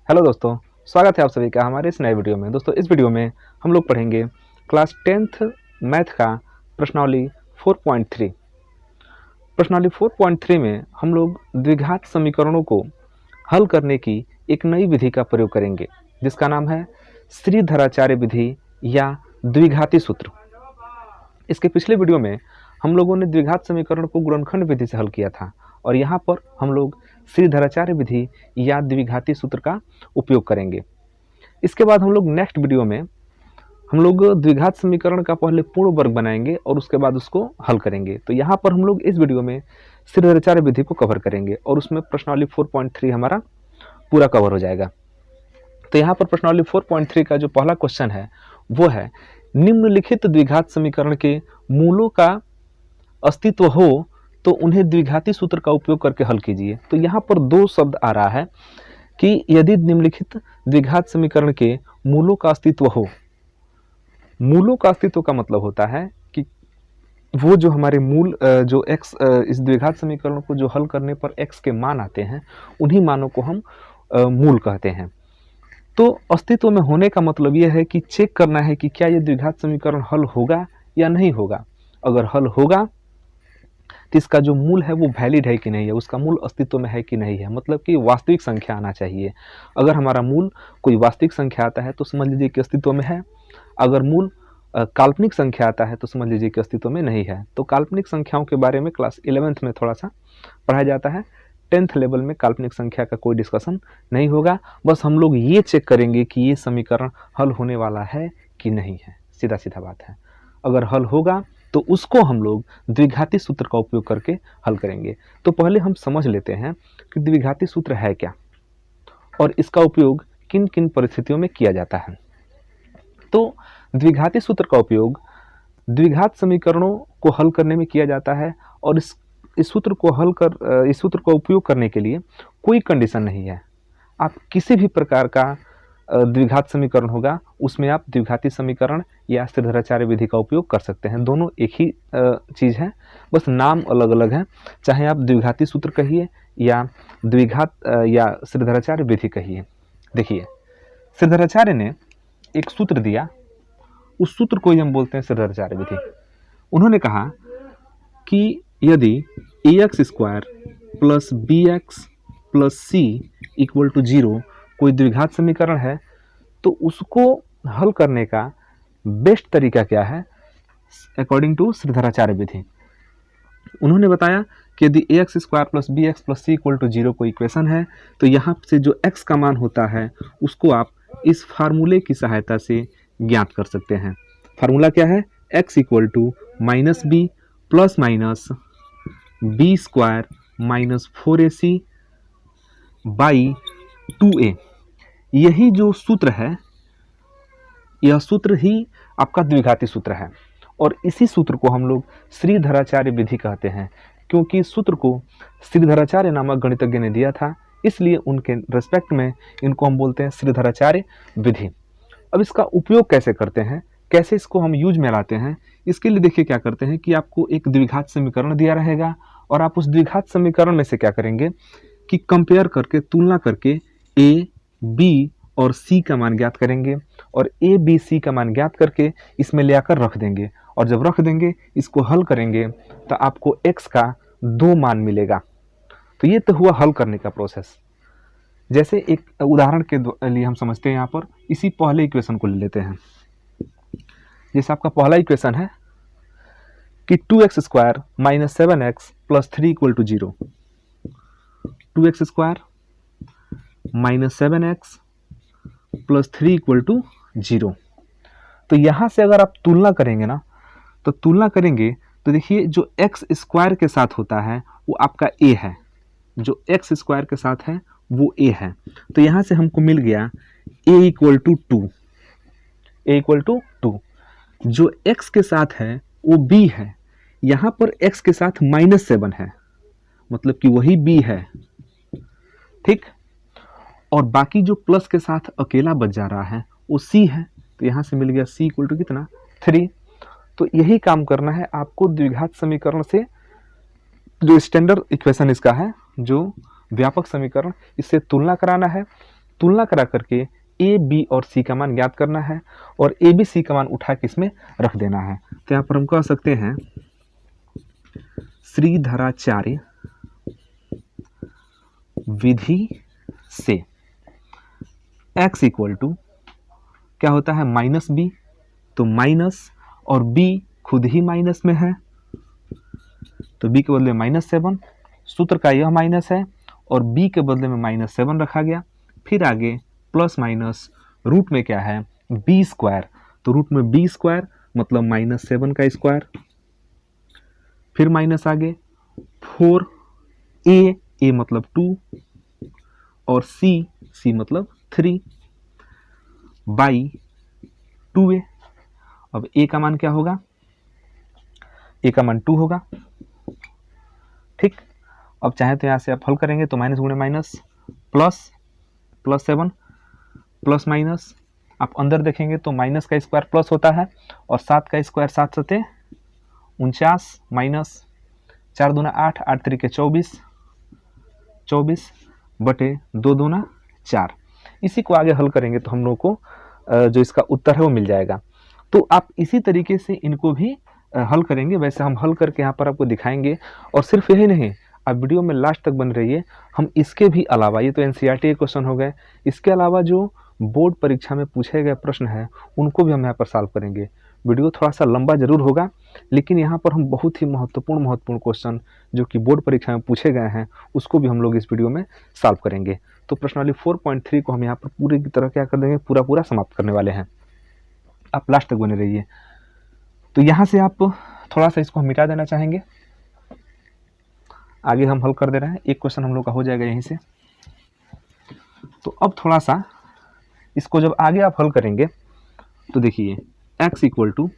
Hello दोस्तों, स्वागत है आप सभी का हमारे इस नए वीडियो में। दोस्तों, इस वीडियो में हम लोग पढ़ेंगे क्लास 10th मैथ का प्रश्नावली 4.3। प्रश्नावली 4.3 में हम लोग द्विघात समीकरणों को हल करने की एक नई विधि का प्रयोग करेंगे, जिसका नाम है श्रीधराचार्य विधि या द्विघाती सूत्र। इसके पिछले वीडियो में हम लोगों ने द्विघात समीकरण को गुणनखंड विधि से हल किया था, और यहाँ पर हम लोग श्रीधराचार्य विधि या द्विघाती सूत्र का उपयोग करेंगे। इसके बाद हम लोग नेक्स्ट वीडियो में हम लोग द्विघात समीकरण का पहले पूर्ण वर्ग बनाएंगे और उसके बाद उसको हल करेंगे। तो यहाँ पर हम लोग इस वीडियो में श्रीधराचार्य विधि को कवर करेंगे और उसमें प्रश्नावली 4.3 हमारा पूरा कवर हो जाएगा। तो यहाँ पर प्रश्नावली 4.3 का जो पहला क्वेश्चन है वो है, निम्नलिखित द्विघात समीकरण के मूलों का अस्तित्व हो तो उन्हें द्विघाती सूत्र का उपयोग करके हल कीजिए। तो यहाँ पर दो शब्द आ रहा है कि यदि निम्नलिखित द्विघात समीकरण के मूलों का अस्तित्व हो। मूलों का अस्तित्व का मतलब होता है कि वो जो हमारे मूल जो x इस द्विघात समीकरण को जो हल करने पर x के मान आते हैं, उन्हीं मानों को हम मूल कहते हैं। तो अस्तित्व में होने का मतलब यह है कि चेक करना है कि क्या ये द्विघात समीकरण हल होगा या नहीं होगा। अगर हल होगा तो इसका जो मूल है वो वैलिड है कि नहीं है, उसका मूल अस्तित्व में है कि नहीं है, मतलब कि वास्तविक संख्या आना चाहिए। अगर हमारा मूल कोई वास्तविक संख्या आता है तो समझ लीजिए कि अस्तित्व में है। अगर मूल काल्पनिक संख्या आता है तो समझ लीजिए कि अस्तित्व में नहीं है। तो काल्पनिक संख्याओं के बारे में क्लास 11th में थोड़ा सा पढ़ाया जाता है। 10th लेवल में काल्पनिक संख्या का कोई डिस्कशन नहीं होगा। बस हम लोग ये चेक करेंगे कि ये समीकरण हल होने वाला है कि नहीं है। सीधा सीधा बात है। अगर हल होगा तो उसको हम लोग द्विघाती सूत्र का उपयोग करके हल करेंगे। तो पहले हम समझ लेते हैं कि द्विघाती सूत्र है क्या और इसका उपयोग किन किन परिस्थितियों में किया जाता है। तो द्विघाती सूत्र का उपयोग द्विघात समीकरणों को हल करने में किया जाता है, और इस सूत्र को उपयोग करने के लिए कोई कंडीशन नहीं है। आप किसी भी प्रकार का द्विघात समीकरण होगा उसमें आप द्विघाती समीकरण या श्रीधराचार्य विधि का उपयोग कर सकते हैं। दोनों एक ही चीज़ है, बस नाम अलग अलग है। चाहे आप द्विघाती सूत्र कहिए या द्विघात या श्रीधराचार्य विधि कहिए। देखिए, श्रीधराचार्य ने एक सूत्र दिया, उस सूत्र को ही हम बोलते हैं श्रीधराचार्य विधि। उन्होंने कहा कि यदि ax² + bx + c = 0 कोई द्विघात समीकरण है तो उसको हल करने का बेस्ट तरीका क्या है अकॉर्डिंग टू श्रीधराचार्य विधि। उन्होंने बताया कि यदि ax² + bx + c = 0 कोई इक्वेशन है तो यहाँ से जो x का मान होता है उसको आप इस फार्मूले की सहायता से ज्ञात कर सकते हैं। फार्मूला क्या है? x = -b ± b² - 4ac / 2a। यही जो सूत्र है, यह सूत्र ही आपका द्विघाती सूत्र है, और इसी सूत्र को हम लोग श्रीधराचार्य विधि कहते हैं, क्योंकि इस सूत्र को श्रीधराचार्य नामक गणितज्ञ ने दिया था, इसलिए उनके रेस्पेक्ट में इनको हम बोलते हैं श्रीधराचार्य विधि। अब इसका उपयोग कैसे करते हैं, कैसे इसको हम यूज में लाते हैं, इसके लिए देखिए क्या करते हैं कि आपको एक द्विघात समीकरण दिया रहेगा और आप उस द्विघात समीकरण में से क्या करेंगे कि कंपेयर करके, तुलना करके a, b और c का मान ज्ञात करेंगे, और a, b, c का मान ज्ञात करके इसमें ले आकर रख देंगे, और जब रख देंगे इसको हल करेंगे तो आपको x का 2 मान मिलेगा। तो ये तो हुआ हल करने का प्रोसेस। जैसे एक उदाहरण के लिए हम समझते हैं, यहाँ पर इसी पहले इक्वेशन को ले लेते हैं। जैसे आपका पहला इक्वेशन है कि 2x² - 7x + 3 = 0। 2x² - 7x + 3 = 0। तो यहाँ से अगर आप तुलना करेंगे ना, तो तुलना करेंगे तो देखिए जो x² के साथ होता है वो आपका a है, जो x² के साथ है वो a है। तो यहाँ से हमको मिल गया a = 2। a = 2। जो x के साथ है वो b है, यहाँ पर x के साथ -7 है, मतलब कि वही b है, ठीक। और बाकी जो प्लस के साथ अकेला बच जा रहा है वो c है, तो यहाँ से मिल गया c = कितना? 3। तो यही काम करना है आपको द्विघात समीकरण से, जो स्टैंडर्ड इक्वेशन इसका है, जो व्यापक समीकरण, इससे तुलना कराना है तुलना करा करके ए, बी और सी का मान ज्ञात करना है और ए, बी, सी का मान उठा के इसमें रख देना है। तो यहाँ पर हम कह सकते हैं श्रीधराचार्य विधि से x इक्वल टू क्या होता है माइनस बी, तो माइनस और b खुद ही माइनस में है तो b के बदले -7, सूत्र का यह माइनस है और b के बदले में -7 रखा गया। फिर आगे प्लस माइनस रूट में क्या है b स्क्वायर, तो रूट में b स्क्वायर मतलब -7 का स्क्वायर, फिर माइनस आगे 4a, a मतलब 2 और c मतलब 3 बाई 2a। अब a का मान क्या होगा, a का मान 2 होगा। ठीक, अब चाहे तो यहाँ से आप हल करेंगे तो माइनस गुणे माइनस +7 प्लस माइनस, आप अंदर देखेंगे तो माइनस का स्क्वायर प्लस होता है और 7 का स्क्वायर 7 सते 49 माइनस 4 दूना 8, 8 तरीके 24 बटे 2 दूना 4। इसी को आगे हल करेंगे तो हम लोग को जो इसका उत्तर है वो मिल जाएगा। तो आप इसी तरीके से इनको भी हल करेंगे, वैसे हम हल करके यहाँ पर आपको दिखाएंगे। और सिर्फ यही नहीं, आप वीडियो में लास्ट तक बन रहिए, हम इसके भी अलावा, ये तो एनसीईआरटी के क्वेश्चन हो गए, इसके अलावा जो बोर्ड परीक्षा में पूछे गए प्रश्न हैं उनको भी हम यहाँ पर सॉल्व करेंगे। वीडियो थोड़ा सा लंबा जरूर होगा, लेकिन यहाँ पर हम बहुत ही महत्वपूर्ण क्वेश्चन जो कि बोर्ड परीक्षा में पूछे गए हैं उसको भी हम लोग इस वीडियो में सॉल्व करेंगे। तो प्रश्नावली 4.3 को हम यहाँ पर पूरी की तरह क्या कर देंगे, पूरा समाप्त करने वाले हैं। आप लास्ट तक बने रहिए। तो यहाँ से आप थोड़ा सा इसको हम मिटा देना चाहेंगे, आगे हम हल कर दे रहे हैं। एक क्वेश्चन हम लोग का हो जाएगा यहीं से। तो अब थोड़ा सा इसको जब आगे आप हल करेंगे तो देखिए x इक्वल टू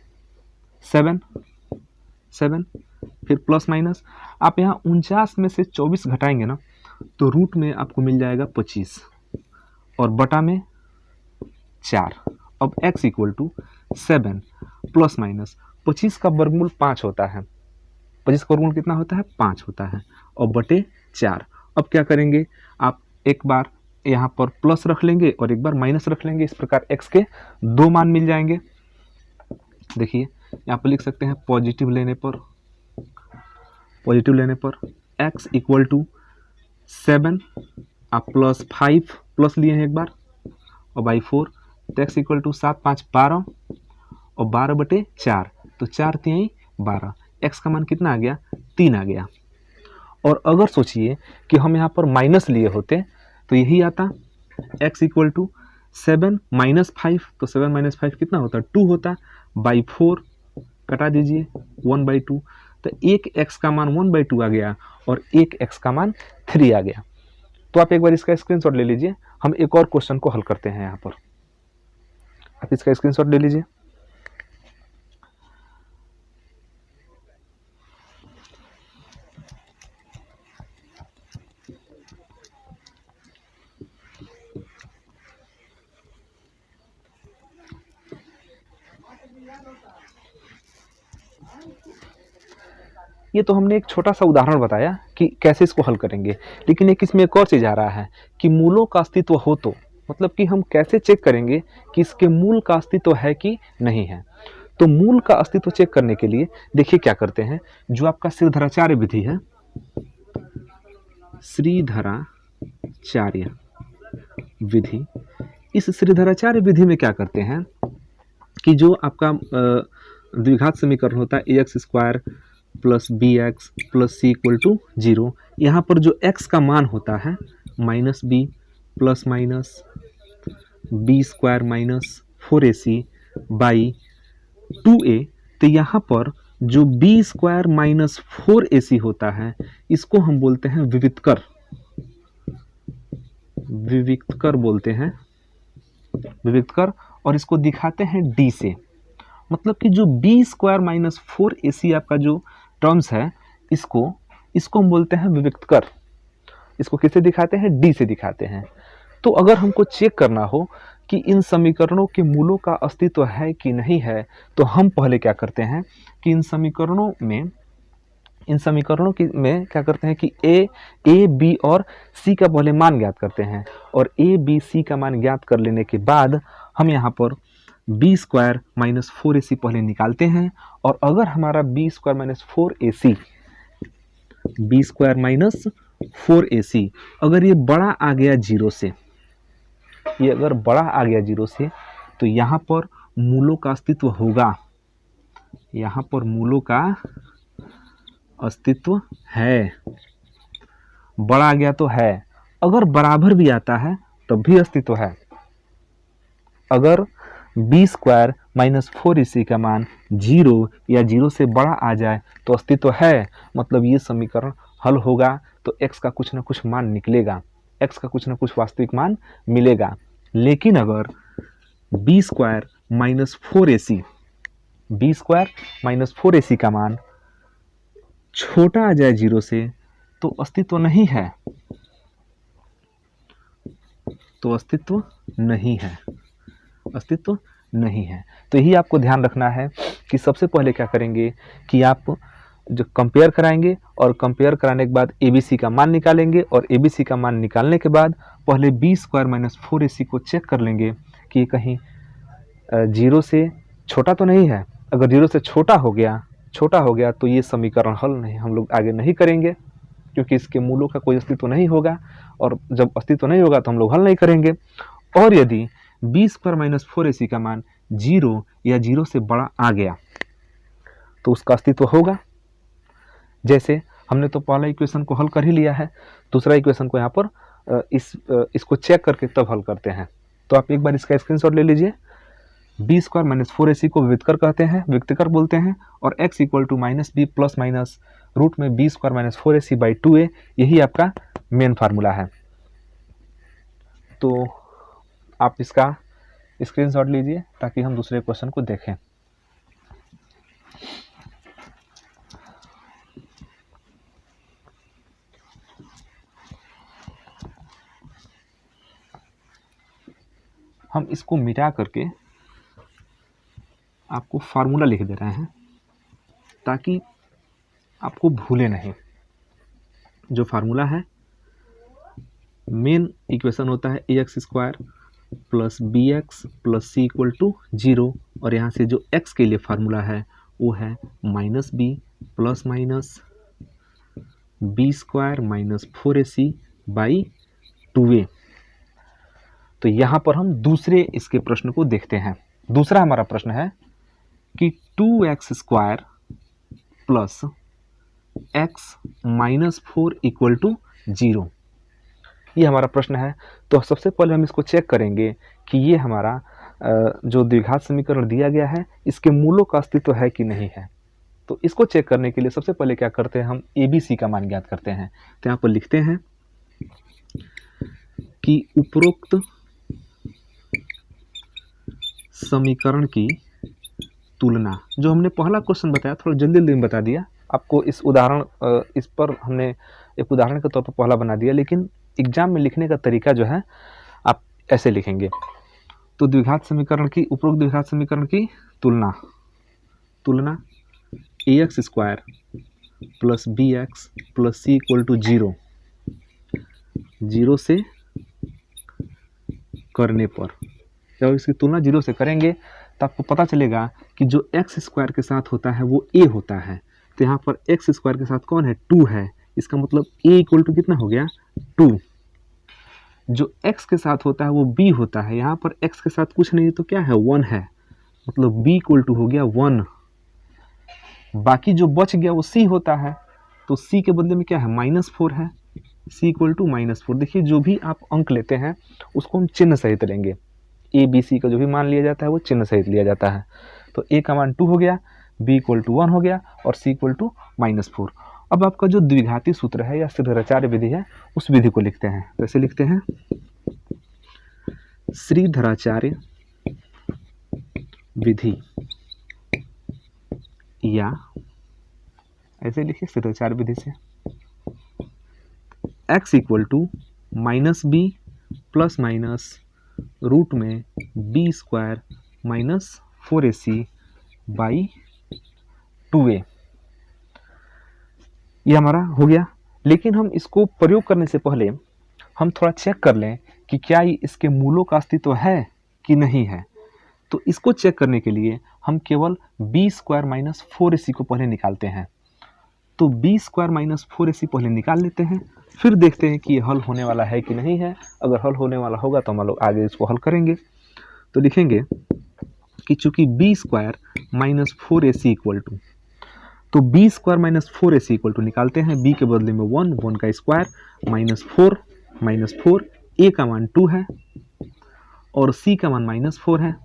7 फिर प्लस माइनस, आप यहाँ 49 में से 24 घटाएंगे ना तो रूट में आपको मिल जाएगा 25 और बटा में 4। अब x equal to 7 plus minus 25 का वर्गमूल 5 होता है, 25 का वर्गमूल कितना होता है 5 होता है और बटे 4। अब क्या करेंगे, आप एक बार यहाँ पर प्लस रख लेंगे और एक बार माइनस रख लेंगे, इस प्रकार x के 2 मान मिल जाएंगे। देखिए यहाँ पर लिख सकते हैं पॉजिटिव लेने पर x इक्वल टू 7 आप प्लस 5 प्लस लिए हैं एक बार और बाई 4, तो x इक्वल टू 7 5 12 और 12 बटे 4, तो 4 3 12, x का मान कितना आ गया 3 आ गया। और अगर सोचिए कि हम यहाँ पर माइनस लिए होते तो यही आता x इक्वल टू 7 माइनस 5, तो 7 माइनस 5 कितना होता 2 होता, बाई 4 कटा दीजिए 1/2, तो एक x का मान 1/2 आ गया और एक x का मान 3 आ गया। तो आप एक बार इसका स्क्रीनशॉट ले लीजिए, हम एक और क्वेश्चन को हल करते हैं। यहाँ पर आप इसका स्क्रीनशॉट ले लीजिए। ये तो हमने एक छोटा सा उदाहरण बताया कि कैसे इसको हल करेंगे, लेकिन एक इसमें एक और चीज़ आ रहा है कि मूलों का अस्तित्व हो तो, मतलब कि हम कैसे चेक करेंगे कि इसके मूल का अस्तित्व है कि नहीं है। तो मूल का अस्तित्व चेक करने के लिए देखिए क्या करते हैं, जो आपका श्रीधराचार्य विधि है, श्रीधराचार्य विधि, इस श्रीधराचार्य विधि में क्या करते हैं कि जो आपका द्विघात समीकरण होता है ax² plus bx plus c equal to 0, यहाँ पर जो x का मान होता है -b plus minus b² minus 4ac by 2a, तो यहाँ पर जो b² माइनस 4ac होता है इसको हम बोलते हैं विविक्तकर बोलते हैं, विविक्तकर, और इसको दिखाते हैं d से। मतलब कि जो b² माइनस 4ac आपका जो टर्म्स है इसको हम बोलते हैं विविक्तकर। इसको किससे दिखाते हैं, d से दिखाते हैं। तो अगर हमको चेक करना हो कि इन समीकरणों के मूलों का अस्तित्व है कि नहीं है, तो हम पहले क्या करते हैं कि इन समीकरणों में इन समीकरणों की में क्या करते हैं कि ए बी और सी का पहले मान ज्ञात करते हैं, और ए बी सी का मान ज्ञात कर लेने के बाद हम यहाँ पर बी स्क्वायर माइनस 4ac पहले निकालते हैं। और अगर हमारा b square minus 4ac, b square minus 4ac अगर ये बड़ा आ गया जीरो से, ये अगर बड़ा आ गया जीरो से, तो यहाँ पर मूलों का अस्तित्व होगा, यहाँ पर मूलों का अस्तित्व है। बड़ा आ गया तो है, अगर बराबर भी आता है तब भी अस्तित्व है। अगर बी स्क्वायर माइनस 4ac का मान जीरो या जीरो से बड़ा आ जाए तो अस्तित्व है, मतलब ये समीकरण हल होगा तो x का कुछ ना कुछ मान निकलेगा, x का कुछ ना कुछ वास्तविक मान मिलेगा। लेकिन अगर b square minus 4ac, b square minus 4ac का मान छोटा आ जाए जीरो से तो अस्तित्व नहीं है, तो अस्तित्व नहीं है, अस्तित्व नहीं है। तो यही आपको ध्यान रखना है कि सबसे पहले क्या करेंगे कि आप जो कंपेयर कराएंगे, और कंपेयर कराने के बाद ABC का मान निकालेंगे, और ABC का मान निकालने के बाद पहले बी स्क्वायर माइनस 4ac को चेक कर लेंगे कि कहीं जीरो से छोटा तो नहीं है। अगर जीरो से छोटा हो गया तो ये समीकरण हल नहीं, हम लोग आगे नहीं करेंगे, क्योंकि इसके मूलों का कोई अस्तित्व नहीं होगा, और जब अस्तित्व नहीं होगा तो हम लोग हल नहीं करेंगे। और यदि बी स्क्वायर माइनस 4ac का मान जीरो या जीरो से बड़ा आ गया तो उसका अस्तित्व होगा। जैसे हमने तो पहला इक्वेशन को हल कर ही लिया है, दूसरा इक्वेशन को यहाँ पर इसको चेक करके तब हल करते हैं। तो आप एक बार इसका स्क्रीनशॉट ले लीजिए। बी स्क्वायर माइनस 4ac को विविधकर कहते हैं, विविधकर बोलते हैं, और x equal to minus b plus minus root में b square minus 4ac by 2a, यही आपका मेन फार्मूला है। तो आप इसका स्क्रीनशॉट लीजिए ताकि हम दूसरे क्वेश्चन को देखें। हम इसको मिटा करके आपको फार्मूला लिख दे रहे हैं ताकि आपको भूले नहीं। जो फार्मूला है, मेन इक्वेशन होता है ax square plus b x plus c equal to 0, और यहाँ से जो x के लिए फार्मूला है वो है minus b plus minus b square minus 4ac by 2a। तो यहाँ पर हम दूसरे इसके प्रश्न को देखते हैं। दूसरा हमारा प्रश्न है कि 2x square plus x minus 4 equal to 0, ये हमारा प्रश्न है। तो सबसे पहले हम इसको चेक करेंगे कि ये हमारा जो द्विघात समीकरण दिया गया है इसके मूलों का अस्तित्व है कि नहीं है। तो इसको चेक करने के लिए सबसे पहले क्या करते हैं, हम ABC का मान ज्ञात करते हैं। तो यहाँ पर लिखते हैं कि उपरोक्त समीकरण की तुलना, जो हमने पहला क्वेश्चन बताया थोड़ा जल्दी जल्दी में बता दिया आपको, इस उदाहरण इस पर हमने एक उदाहरण के तौर पर पहला बना दिया, लेकिन एग्जाम में लिखने का तरीका जो है आप ऐसे लिखेंगे। तो द्विघात समीकरण की, उपरोक्त द्विघात समीकरण की तुलना ax square plus b x plus c equal to 0, 0 से करने पर, जब इसकी तुलना 0 से करेंगे तो आपको पता चलेगा कि जो x स्क्वायर के साथ होता है वो a होता है। तो यहाँ पर x स्क्वायर के साथ कौन है, 2 है, इसका मतलब a इक्वल टू कितना हो गया, 2। जो x के साथ होता है वो b होता है, यहाँ पर x के साथ कुछ नहीं तो क्या है, 1 है, मतलब b इक्वल टू हो गया 1। बाकी जो बच गया वो c होता है, तो c के बदले में क्या है, -4 है, c इक्वल टू -4। देखिए जो भी आप अंक लेते हैं उसको हम चिन्ह सहित लेंगे, a b c का जो भी मान लिया जाता है वो चिन्ह सहित लिया जाता है। तो a का मान 2 हो गया, b इक्वल टू 1 हो गया, और c इक्वल टू -4। अब आपका जो द्विघाती सूत्र है या श्रीधराचार्य विधि है उस विधि को लिखते हैं। तो ऐसे लिखते हैं, श्रीधराचार्य विधि, या ऐसे लिखिए श्रीधराचार्य विधि से x equal to minus b plus minus root में b square minus 4ac by 2a। ये हमारा हो गया। लेकिन हम इसको प्रयोग करने से पहले हम थोड़ा चेक कर लें कि क्या इसके मूलों का अस्तित्व है कि नहीं है। तो इसको चेक करने के लिए हम केवल बी स्क्वायर माइनस 4ac को पहले निकालते हैं। तो बी स्क्वायर माइनस 4ac पहले निकाल लेते हैं, फिर देखते हैं कि ये हल होने वाला है कि नहीं है। अगर हल होने वाला होगा तो हम लोग आगे इसको हल करेंगे। तो लिखेंगे कि चूंकि b square minus 4ac equal to, तो b square minus 4ac equal to निकालते हैं, बी के बदले में 1 का स्क्वायर माइनस 4 a का मान 2 है और c का मान -4 है।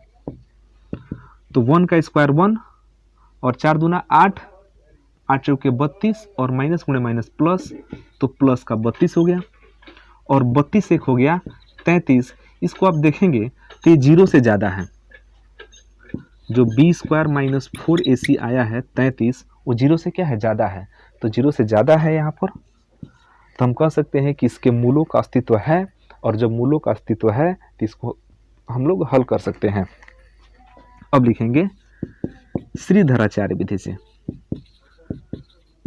तो 1 का स्क्वायर 1 और 4 दूना 8, 8 चौके 32 और माइनस गुणे माइनस प्लस, तो प्लस का 32 हो गया और 32 एक हो गया 33। इसको आप देखेंगे तो ये 0 से ज़्यादा है। जो बी स्क्वायर माइनस 4ac आया है 33, वो 0 से क्या है, ज़्यादा है। तो 0 से ज़्यादा है यहाँ पर, तो हम कह सकते हैं कि इसके मूलों का अस्तित्व है। और जब मूलों का अस्तित्व है तो इसको हम लोग हल कर सकते हैं। अब लिखेंगे श्रीधराचार्य विधि से।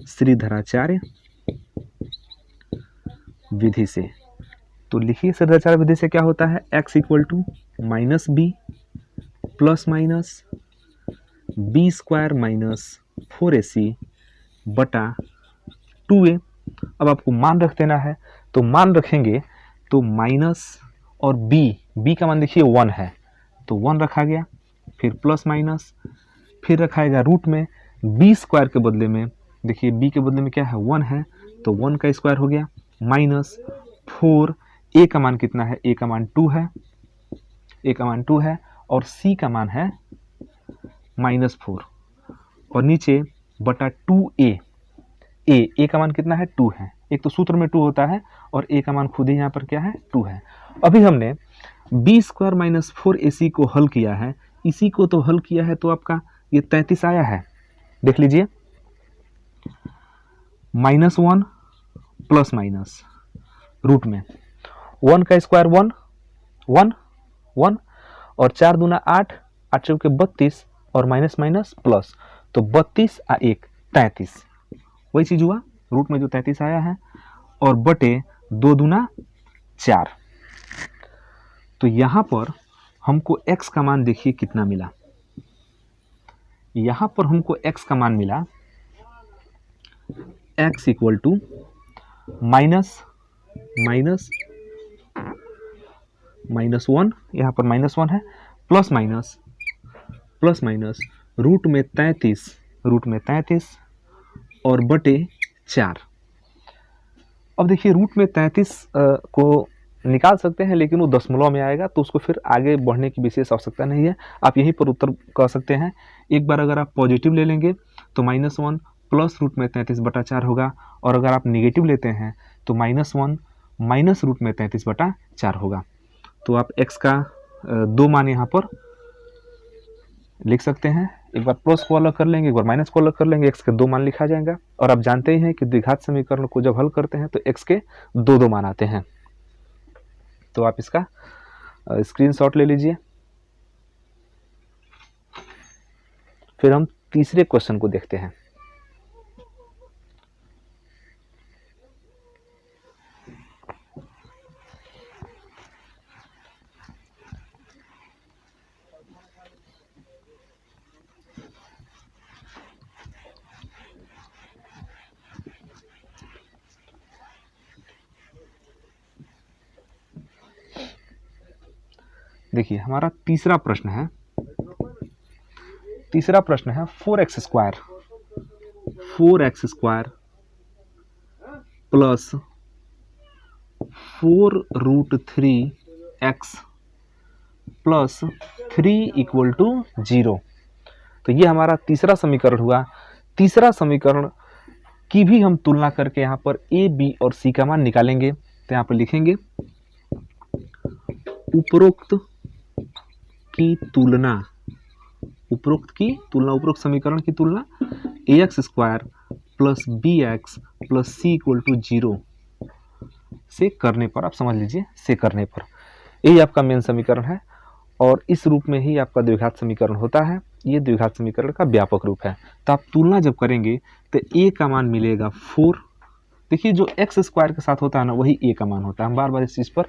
श्रीधराचार्य विधि से तो लिखिए, श्रीधराचार्य विधि से क्या होता है, x equal to minus b plus minus b square minus 4ac बटा 2a। अब आपको मान रख देना है, तो मान रखेंगे तो माइनस और b का मान देखिए 1 है, तो 1 रखा गया, फिर प्लस माइनस, फिर रखाएगा रूट में बी स्क्वायर के बदले में, देखिए b के बदले में क्या है 1 है, तो 1 का स्क्वायर हो गया, माइनस 4, a का मान कितना है, a का मान 2 है, a का मान 2 है और c का मान है -4 और नीचे बटा 2a, a का मान कितना है 2 है, एक तो सूत्र में 2 होता है और a का मान खुद ही यहाँ पर क्या है 2 है। अभी हमने बी स्क्वायर माइनस 4ac को हल किया है, इसी को तो हल किया है, तो आपका ये 33 आया है। देख लीजिए, -1 प्लस माइनस रूट में 1 का स्क्वायर 1 और 4 दूना 8, 8 चौके 32 और माइनस माइनस प्लस, तो 32 आ 1 33, वही चीज हुआ, रूट में जो 33 आया है और बटे 2 दूना 4। तो यहां पर हमको x का मान देखिए कितना मिला, यहां पर हमको x का मान मिला x इक्वल टू माइनस 1, यहाँ पर -1 है, प्लस माइनस रूट में 33 और बटे 4। अब देखिए रूट में 33 को निकाल सकते हैं, लेकिन वो दशमलव में आएगा, तो उसको फिर आगे बढ़ने की विशेष आवश्यकता नहीं है, आप यहीं पर उत्तर कह सकते हैं। एक बार अगर आप पॉजिटिव ले लेंगे तो -1 प्लस रूट में 33 बटा 4 होगा, और अगर आप निगेटिव लेते हैं तो -1 माइनस रूट में 33 बटा 4 होगा। तो आप x का 2 मान यहाँ पर लिख सकते हैं, एक बार प्लस को अलग कर लेंगे, एक बार माइनस को अलग कर लेंगे, x के 2 मान लिखा जाएगा। और आप जानते ही हैं कि द्विघात समीकरण को जब हल करते हैं तो x के 2 मान आते हैं। तो आप इसका स्क्रीनशॉट ले लीजिए। फिर हम तीसरे क्वेश्चन को देखते हैं। देखिए हमारा तीसरा प्रश्न है 4x square plus 4√3x plus 3 equal to 0। तो ये हमारा तीसरा समीकरण हुआ। तीसरा समीकरण की भी हम तुलना करके यहाँ पर a, b और c का मान निकालेंगे। तो यहाँ पर लिखेंगे उपरोक्त समीकरण की तुलना ax square plus bx plus c equal to 0 से करने पर, आप समझ लीजिए से करने पर, यही आपका मेन समीकरण है और इस रूप में ही आपका द्विघात समीकरण होता है। ये द्विघात समीकरण का व्यापक रूप है। तो आप तुलना जब करेंगे तो a का मान मिलेगा 4। देखिए जो एक्स स्क्वायर के साथ होता है ना वही a का मान होता है। हम बार बार इस चीज़ पर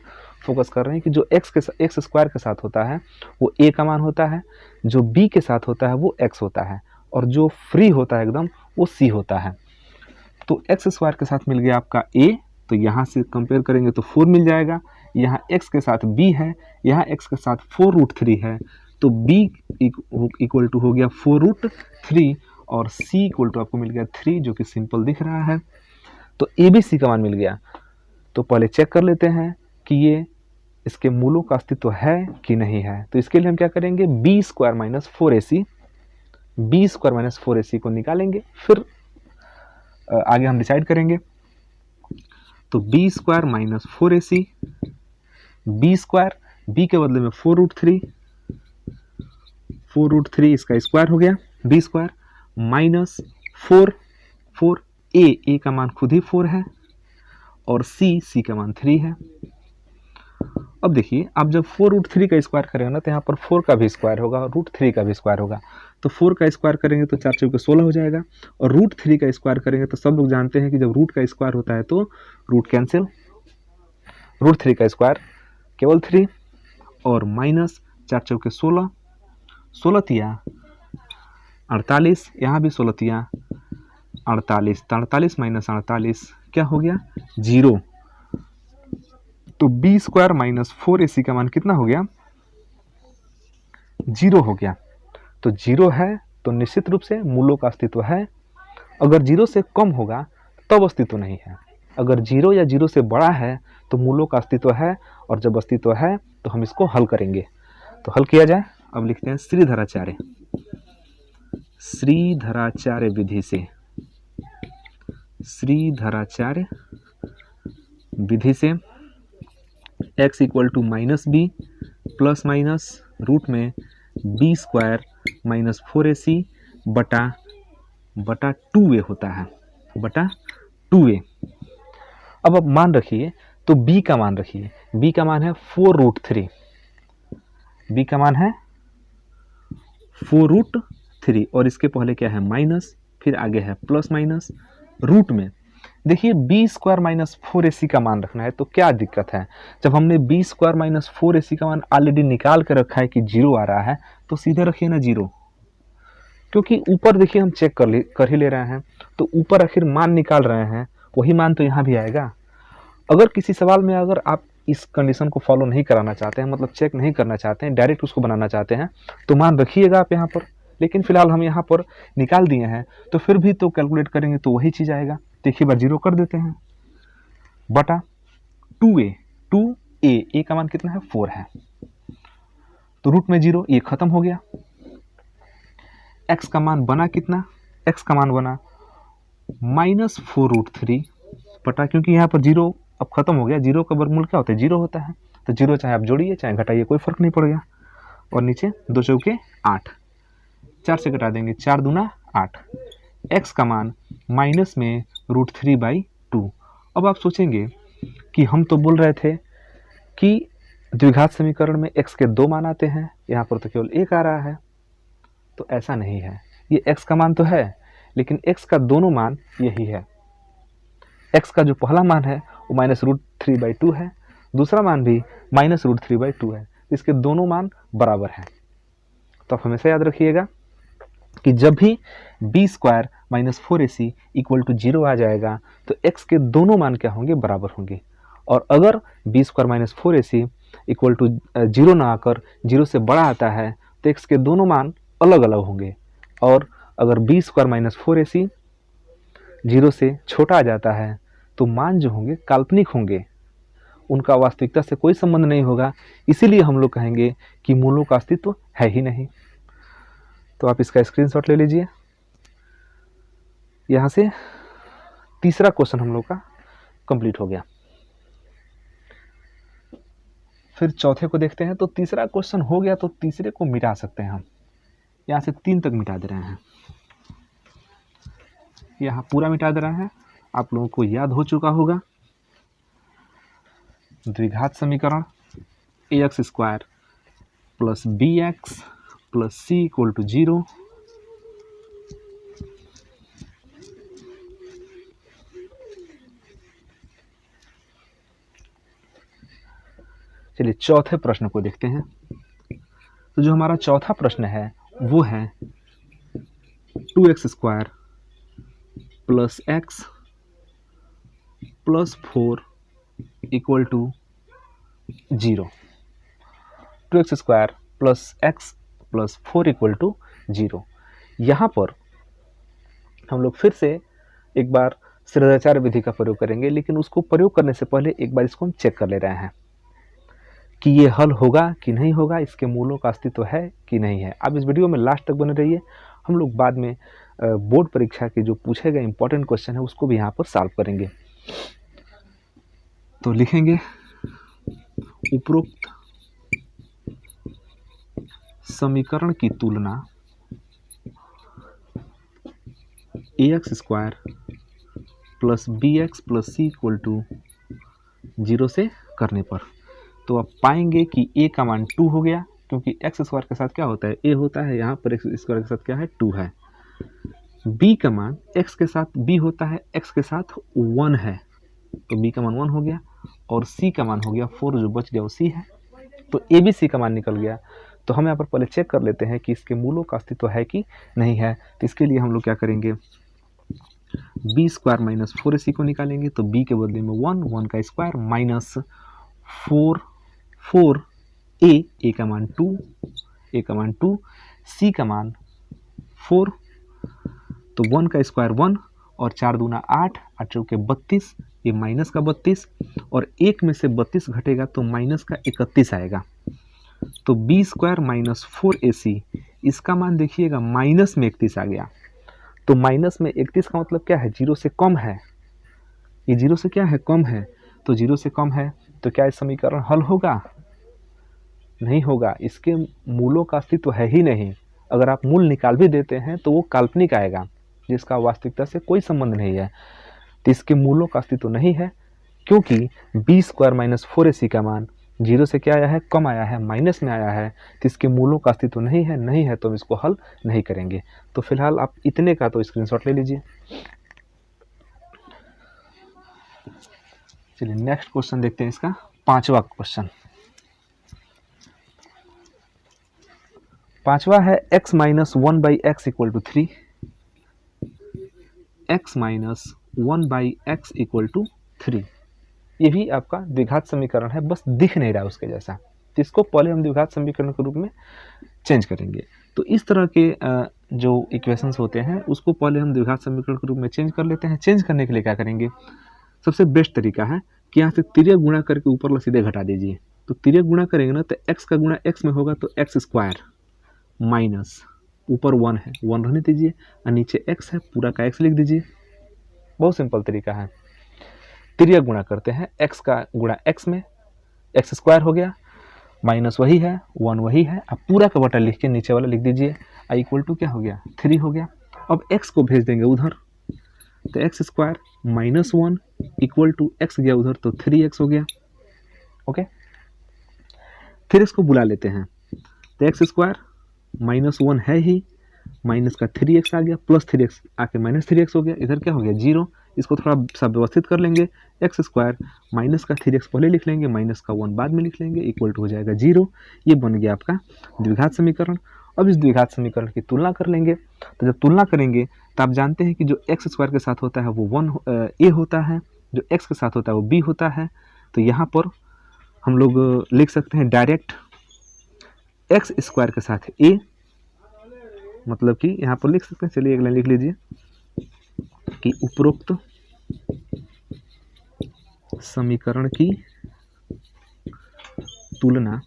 फोकस कर रहे हैं कि जो एक्स स्क्वायर के साथ होता है वो a का मान होता है, जो b के साथ होता है वो x होता है, और जो फ्री होता है एकदम वो c होता है। तो एक्स स्क्वायर के साथ मिल गया आपका a, तो यहाँ से कंपेयर करेंगे तो 4 मिल जाएगा। यहाँ x के साथ b है, यहाँ x के साथ 4√3 है, तो b इक्वल टू हो गया 4√3 और c इक्वल टू आपको मिल गया 3, जो कि सिंपल दिख रहा है। तो a b c का मान मिल गया। तो पहले चेक कर लेते हैं कि ये इसके मूलों का अस्तित्व है कि नहीं है। तो इसके लिए हम क्या करेंगे, b स्क्वायर माइनस 4ac को निकालेंगे, फिर आगे हम डिसाइड करेंगे। तो b square minus 4ac, b square b के बदले में 4√3 इसका स्क्वायर हो गया, b स्क्वायर माइनस 4 a का मान खुद ही 4 है और c का मान 3 है। अब देखिए आप जब 4√3 का स्क्वायर करेंगे ना तो यहाँ पर 4 का भी स्क्वायर होगा और √3 का भी स्क्वायर होगा। तो 4 का स्क्वायर करेंगे तो 4 चौके 16 हो जाएगा, और √3 का स्क्वायर करेंगे तो सब लोग जानते हैं कि जब रूट का स्क्वायर होता है तो रूट कैंसिल, √3 का स्क्वायर केवल 3 और माइनस 4 चौके 16, 16 तिया 48, यहाँ भी 16 तिया 48, 48 माइनस 48 क्या हो गया 0। तो b स्क्वायर माइनस 4ac का मान कितना हो गया 0 हो गया। तो 0 है तो निश्चित रूप से मूलों का अस्तित्व है। अगर 0 से कम होगा तब अस्तित्व नहीं है। अगर 0 या 0 से बड़ा है तो मूलों का अस्तित्व है, और जब अस्तित्व है तो हम इसको हल करेंगे। तो हल किया जाए। अब लिखते हैं श्रीधराचार्य विधि से, श्रीधराचार्य विधि से x equal to minus b plus minus root में b स्क्वायर माइनस 4ac बटा 2a होता है, बटा 2a। अब मान रखिए तो b का मान रखिए, b का मान है 4√3, b का मान है 4√3 और इसके पहले क्या है माइनस, फिर आगे है प्लस माइनस रूट में। देखिए b स्क्वायर माइनस 4ac का मान रखना है तो क्या दिक्कत है। जब हमने b स्क्वायर माइनस 4ac का मान ऑलरेडी निकाल कर रखा है कि 0 आ रहा है तो सीधे रखिए ना 0, क्योंकि ऊपर देखिए हम चेक कर ही ले रहे हैं तो ऊपर आखिर मान निकाल रहे हैं, वही मान तो यहाँ भी आएगा। अगर किसी सवाल में अगर आप इस कंडीशन को फॉलो नहीं कराना चाहते हैं, मतलब चेक नहीं करना चाहते हैं, डायरेक्ट उसको बनाना चाहते हैं, तो मान रखिएगा आप यहाँ पर। लेकिन फिलहाल हम यहाँ पर निकाल दिए हैं तो फिर भी तो कैलकुलेट करेंगे तो वही चीज़ आएगा। देखिए बार 0 कर देते हैं, बटा 2a, 2a का मान कितना है 4 है, तो रूट में 0, ये खत्म हो गया। x का मान बना कितना, x का मान बना माइनस 4√3 बटा, क्योंकि यहाँ पर 0 अब खत्म हो गया, 0 का वर्गमूल क्या होता है 0 होता है, तो 0 चाहे आप जोड़िए चाहे घटाइए कोई फर्क नहीं पड़ेगा। और नीचे 2 चौके 8, 4 से घटा देंगे 4 दूना 8, x का मान माइनस में √3/2। अब आप सोचेंगे कि हम तो बोल रहे थे कि द्विघात समीकरण में x के 2 मान आते हैं, यहाँ पर तो केवल 1 आ रहा है। तो ऐसा नहीं है, ये x का मान तो है लेकिन x का दोनों मान यही है। x का जो पहला मान है वो माइनस √3/2 है, दूसरा मान भी माइनस √3/2 है, इसके दोनों मान बराबर हैं। तो आप हमेशा याद रखिएगा कि जब भी b square minus 4ac equal to 0 आ जाएगा तो x के दोनों मान क्या होंगे बराबर होंगे। और अगर b square minus 4ac equal to 0 ना आकर 0 से बड़ा आता है तो x के दोनों मान अलग अलग होंगे। और अगर b स्क्वायर माइनस 4ac 0 से छोटा आ जाता है तो मान जो होंगे काल्पनिक होंगे, उनका वास्तविकता से कोई संबंध नहीं होगा। इसीलिए हम लोग कहेंगे कि मूलों का अस्तित्व है ही नहीं। तो आप इसका स्क्रीनशॉट ले लीजिए। यहाँ से तीसरा क्वेश्चन हम लोग का कंप्लीट हो गया। फिर चौथे को देखते हैं। तो तीसरा क्वेश्चन हो गया तो तीसरे को मिटा सकते हैं हम, यहाँ से 3 तक मिटा दे रहे हैं, यहाँ पूरा मिटा दे रहे हैं। आप लोगों को याद हो चुका होगा द्विघात समीकरण ax square plus bx plus c equal to 0। चलिए चौथे प्रश्न को देखते हैं। तो जो हमारा चौथा प्रश्न है वो है 2x² plus x plus 4 equal to 0। 2x² plus x plus 4 equal to 0। यहाँ पर हम लोग फिर से एक बार श्रेष्ठाचार्य विधि का प्रयोग करेंगे, लेकिन उसको प्रयोग करने से पहले एक बार इसको हम चेक कर ले रहे हैं कि ये हल होगा कि नहीं होगा, इसके मूलों का अस्तित्व है कि नहीं है। अब इस वीडियो में लास्ट तक बने रहिए। हम लोग बाद में बोर्ड परीक्षा के जो पूछे गए इंपॉर्टेंट क्वेश्चन है उसको भी यहाँ पर सॉल्व करेंगे। तो लिखेंगे उपरोक्त समीकरण की तुलना ax² plus bx plus c equal to 0 से करने पर। तो आप पाएंगे कि a का मान 2 हो गया, क्योंकि x² के साथ क्या होता है, a होता है, यहाँ पर x² के साथ क्या है, 2 है। b का मान x के साथ b होता है, x के साथ 1 है, तो b का मान 1 हो गया, और c का मान हो गया 4, जो बच गया वो c है। तो a b c का मान निकल गया। तो हम यहाँ पर पहले चेक कर लेते हैं कि इसके मूलों का अस्तित्व है कि नहीं है। तो इसके लिए हम लोग क्या करेंगे, b² माइनस 4ac को निकालेंगे। तो b के बदले में 1 का स्क्वायर माइनस 4 a का मान 2 c का मान 4। तो 1 का स्क्वायर 1 और 4 दूना 8, 8 चौके 32, ये माइनस का 32, और 1 में से 32 घटेगा तो माइनस का 31 आएगा। तो b² माइनस 4ac, इसका मान देखिएगा माइनस में 31 आ गया। तो माइनस में 31 का मतलब क्या है, 0 से कम है। ये 0 से क्या है, कम है। तो 0 से कम है तो क्या इस समीकरण हल होगा, नहीं होगा। इसके मूलों का अस्तित्व है ही नहीं। अगर आप मूल निकाल भी देते हैं तो वो काल्पनिक आएगा, जिसका वास्तविकता से कोई संबंध नहीं है। तो इसके मूलों का अस्तित्व नहीं है, क्योंकि b² माइनस 4ac का मान 0 से क्या आया है, कम आया है, माइनस में आया है। तो इसके मूलों का अस्तित्व नहीं है तो हम इसको हल नहीं करेंगे। तो फिलहाल आप इतने का तो स्क्रीनशॉट ले लीजिए। चलिए नेक्स्ट क्वेश्चन देखते हैं, इसका 5वां क्वेश्चन। 5वां है x minus 1/x equal to 3। x minus 1/x equal to 3। ये भी आपका द्विघात समीकरण है, बस दिख नहीं रहा उसके जैसा। तो इसको पहले हम द्विघात समीकरण के रूप में चेंज करेंगे। तो इस तरह के जो इक्वेशंस होते हैं उसको पहले हम द्विघात समीकरण के रूप में चेंज कर लेते हैं। चेंज करने के लिए क्या करेंगे, सबसे बेस्ट तरीका है कि यहाँ से तिर्यक गुणा करके ऊपर वाला सीधे घटा दीजिए। तो तिर्यक गुणा करेंगे ना, तो x का गुणा x में होगा, तो x² माइनस ऊपर 1 है, 1 रहने दीजिए, और नीचे x है, पूरा का x लिख दीजिए। बहुत सिंपल तरीका है। तिर्यक गुणा करते हैं, x का गुणा x में, x² हो गया, माइनस वही है, 1 वही है, अब पूरा का बटा लिख के नीचे वाला लिख दीजिए। आई इक्वल टू क्या हो गया, 3 हो गया। अब x को भेज देंगे उधर, तो x² minus 1 equal to x गया उधर, तो 3x हो गया। ओके, फिर इसको बुला लेते हैं। तो x² माइनस 1 है ही, माइनस का 3x आ गया, प्लस 3x आके माइनस 3x हो गया, इधर क्या हो गया, 0। इसको थोड़ा सा व्यवस्थित कर लेंगे, x² माइनस का 3x पहले लिख लेंगे, माइनस का 1 बाद में लिख लेंगे, इक्वल टू हो जाएगा 0। ये बन गया आपका द्विघात समीकरण। अब इस द्विघात समीकरण की तुलना कर लेंगे। तो जब तुलना करेंगे तो आप जानते हैं कि जो x² के साथ होता है वो a होता है, जो x के साथ होता है वो b होता है। तो यहाँ पर हम लोग लिख सकते हैं डायरेक्ट x² के साथ a, मतलब कि यहाँ पर लिख सकते हैं, चलिए एक लाइन लिख लीजिए कि उपरोक्त समीकरण की तुलना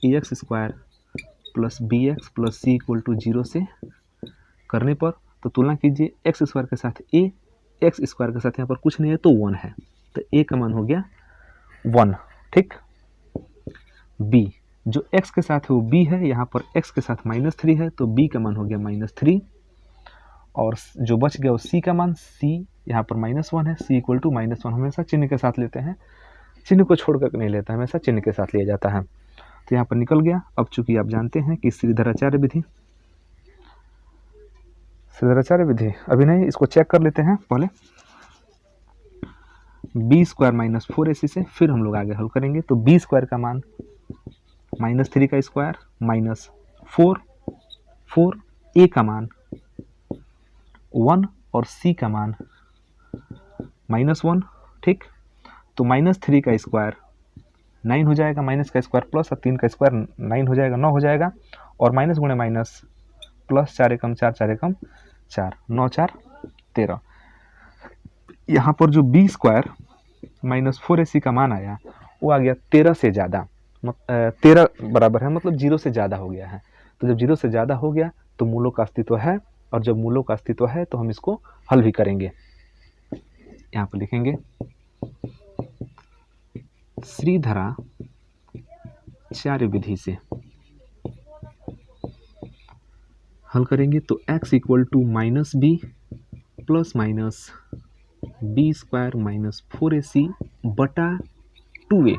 ax² plus bx plus c equal to 0 से करने पर। तो तुलना कीजिए, x² के साथ a, x² के साथ यहाँ पर कुछ नहीं है तो 1 है, तो a का मान हो गया 1, ठीक। b जो x के साथ है वो b है, यहाँ पर x के साथ -3 है, तो b का मान हो गया -3, और जो बच गया वो c का मान, c यहाँ पर -1 है, c इक्वल टू -1 हमेशा चिन्ह के साथ लेते हैं, चिन्ह को छोड़कर नहीं लेता, हमेशा चिन्ह के साथ लिया जाता है। तो यहाँ पर निकल गया। अब चूंकि आप जानते हैं कि श्रीधराचार्य विधि अभी नहीं, इसको चेक कर लेते हैं पहले बी स्क्वायर माइनस 4ac से, फिर हम लोग आगे हल करेंगे। तो बी स्क्वायर का मान -3 का स्क्वायर माइनस 4 ए का मान 1 और सी का मान -1, ठीक। तो -3 का स्क्वायर 9 हो जाएगा, माइनस का स्क्वायर प्लस और 3 का स्क्वायर 9 हो जाएगा, 9 हो जाएगा। और माइनस गुणे माइनस प्लस 4 एकम 4, 4 एकम 4, 9 4 13। यहाँ पर जो बी स्क्वायर माइनस 4ac का मान आया वो आ गया 13 से ज़्यादा, 13 बराबर है, मतलब 0 से ज़्यादा हो गया है। तो जब 0 से ज़्यादा हो गया तो मूलों का अस्तित्व है, और जब मूलों का अस्तित्व है तो हम इसको हल भी करेंगे। यहाँ पर लिखेंगे श्रीधराचार्य विधि से हल करेंगे। तो x equal to minus b plus minus b square minus 4ac बटा 2a।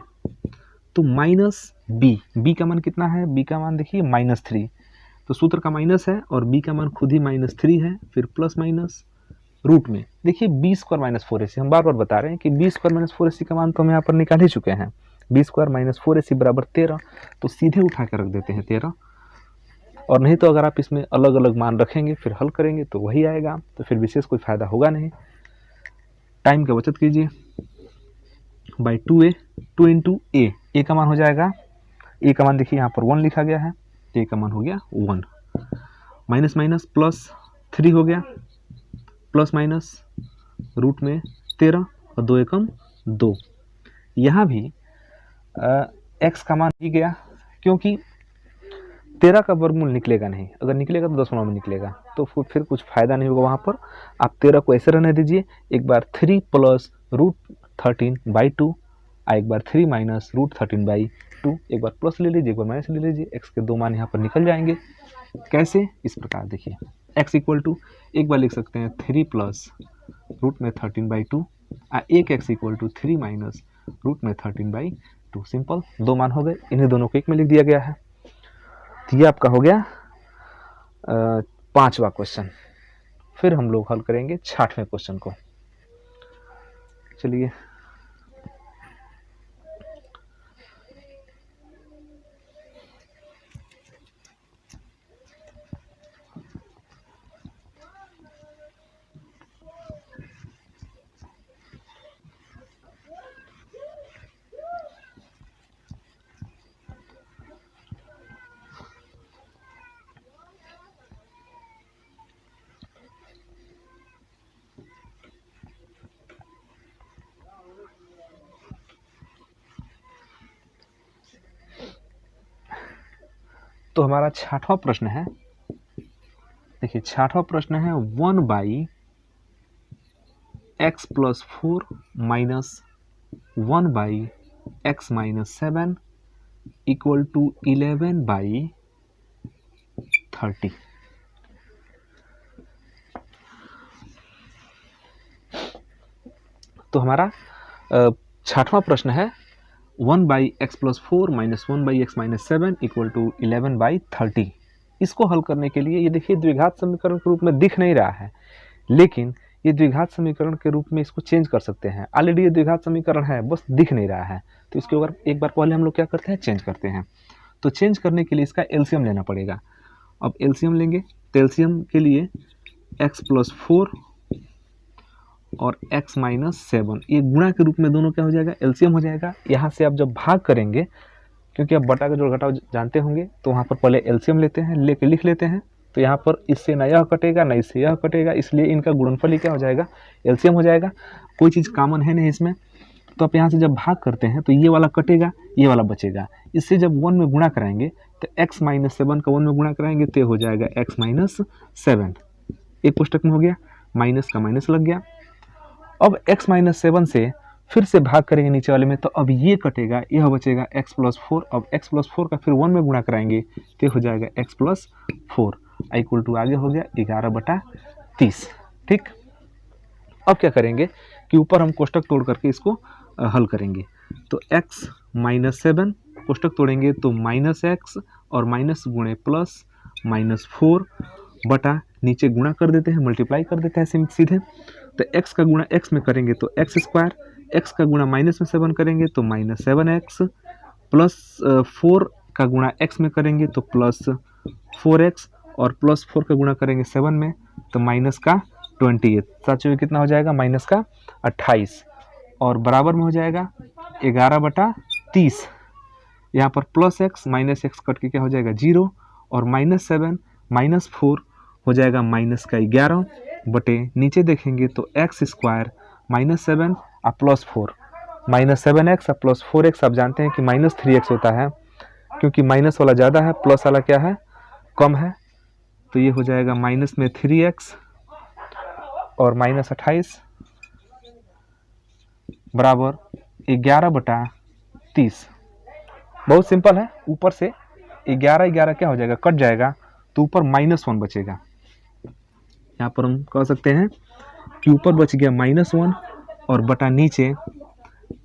तो माइनस बी का मान कितना है, बी का मान देखिए -3, तो सूत्र का माइनस है और बी का मान खुद ही -3 है, फिर प्लस माइनस रूट में देखिए बी स्क्वायर माइनस 4ac। हम बार बार बता रहे हैं कि बी स्क्वायर माइनस 4ac का मान तो हम यहाँ पर निकाल ही चुके हैं। बी स्क्वायर माइनस 4ac बराबर 13, तो सीधे उठा कर रख देते हैं 13, और नहीं तो अगर आप इसमें अलग अलग मान रखेंगे फिर हल करेंगे तो वही आएगा, तो फिर विशेष कोई फायदा होगा नहीं। टाइम का बचत कीजिए। बाई 2a, 2 इंटू ए का मान हो जाएगा, ए का मान देखिए यहाँ पर 1 लिखा गया है, ए का मान हो गया 1, माइनस माइनस प्लस 3 हो गया, प्लस माइनस रूट में 13 और 2 एकम 2। यहाँ भी x का मान ही गया, क्योंकि 13 का वर्गमूल निकलेगा नहीं, अगर निकलेगा तो 10 में निकलेगा, तो फिर कुछ फायदा नहीं होगा वहाँ पर। आप 13 को ऐसे रहने दीजिए। एक बार 3 प्लस √13/2, एक बार 3 माइनस √13/2, एक बार प्लस ले लीजिए, एक बार माइनस ले लीजिए, x के 2 मान यहाँ पर निकल जाएंगे। कैसे, इस प्रकार देखिए x इक्वल टू एक बार लिख सकते हैं 3 प्लस √13/2, एक x equal to 3 minus √13/2। Simple, 2 मान हो गए, इन्हीं दोनों को एक में लिख दिया गया है। तो ये आपका हो गया 5वां क्वेश्चन। फिर हम लोग हल करेंगे 6वें क्वेश्चन को। चलिए तो हमारा 6वां प्रश्न है, देखिए 6वां प्रश्न है 1/x+4 minus 1/x-7 equal to 11/30। तो हमारा 6वां प्रश्न है 1/x+4 minus 1/x-7 equal to 11/30। इसको हल करने के लिए ये देखिए द्विघात समीकरण के रूप में दिख नहीं रहा है, लेकिन ये द्विघात समीकरण के रूप में इसको चेंज कर सकते हैं। ऑलरेडी ये द्विघात समीकरण है, बस दिख नहीं रहा है, तो इसके ऊपर एक बार पहले हम लोग क्या करते हैं, चेंज करते हैं। तो चेंज करने के लिए इसका एलसीएम लेना पड़ेगा। अब एलसीएम लेंगे तो एलसीएम के लिए x+4 और x-7 ये गुणा के रूप में दोनों क्या हो जाएगा, एलसीएम हो जाएगा। यहाँ से आप जब भाग करेंगे, क्योंकि आप बटा का जोड़ घटाव जानते होंगे, तो वहाँ पर पहले एलसीएम लेते हैं, लेके लिख लेते हैं। तो यहाँ पर इससे ना यह कटेगा ना इससे यह कटेगा, इसलिए इनका गुणनफल ही क्या हो जाएगा, एलसीएम हो जाएगा। कोई चीज़ कॉमन है नहीं इसमें, तो आप यहाँ से जब भाग करते हैं तो ये वाला कटेगा, ये वाला बचेगा। इससे जब 1 में गुणा कराएंगे तो x-7 का 1 में गुणा कराएंगे तो हो जाएगा x-7, एक पुस्तक में हो गया, माइनस का माइनस लग गया। अब x-7 से फिर से भाग करेंगे नीचे वाले में, तो अब ये कटेगा, यह बचेगा x+4। अब x+4 का फिर 1 में गुणा कराएंगे तो हो जाएगा x+4 इक्वल टू आगे हो गया 11/30। ठीक, अब क्या करेंगे कि ऊपर हम कोष्टक तोड़ करके इसको हल करेंगे। तो x-7 कोष्टक तोड़ेंगे तो -x और माइनस गुणे प्लस -4 बटा नीचे गुणा कर देते हैं, मल्टीप्लाई कर देते हैं सीधे। तो x का गुणा x में करेंगे तो x स्क्वायर, x का गुणा माइनस में 7 करेंगे तो -7x प्लस 4 का गुणा x में करेंगे तो +4x और +4 का गुणा करेंगे 7 में तो माइनस का 28, सच में कितना हो जाएगा माइनस का 28 और बराबर में हो जाएगा 11/30। यहाँ पर +x -x कट के क्या हो जाएगा 0 और -7 -4 हो जाएगा -11 बटे नीचे देखेंगे तो x स्क्वायर -7 और +4 -7x और +4x आप जानते हैं कि -3x होता है, क्योंकि माइनस वाला ज़्यादा है प्लस वाला क्या है कम है, तो ये हो जाएगा माइनस में 3x और -28 बराबर 11/30। बहुत सिंपल है, ऊपर से 11 क्या हो जाएगा कट जाएगा तो ऊपर -1 बचेगा। यहाँ पर हम कह सकते हैं कि ऊपर बच गया -1 और बटा नीचे